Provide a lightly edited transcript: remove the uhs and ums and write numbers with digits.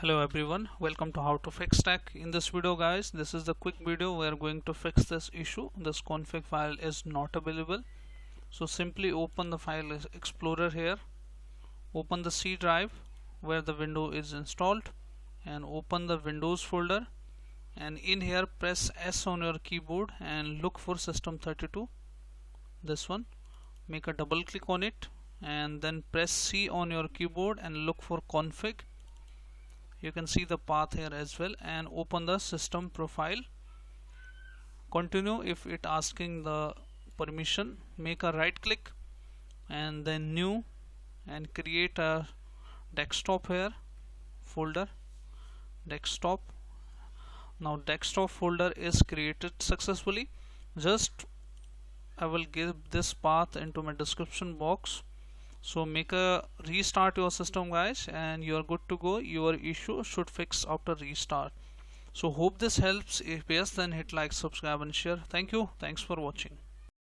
Hello everyone, welcome to How to Fix Tech. In this video guys, this is the quick video. We are going to fix this issue. This config file is not available. So simply open the file explorer here, open the C drive where the window is installed, and open the Windows folder, and in here press S on your keyboard and look for System32, this one. Make a double click on it and then press C on your keyboard and look for config. You can see the path here as well, and open the system profile. Continue if it asking the permission. Make a right click and then new and create a desktop here folder, desktop. Now desktop folder is created successfully. Just I will give this path into my description box. So make a restart your system guys and you are good to go. Your issue should fix after restart. So hope this helps. If yes, then hit like, subscribe and share. Thank you. Thanks for watching.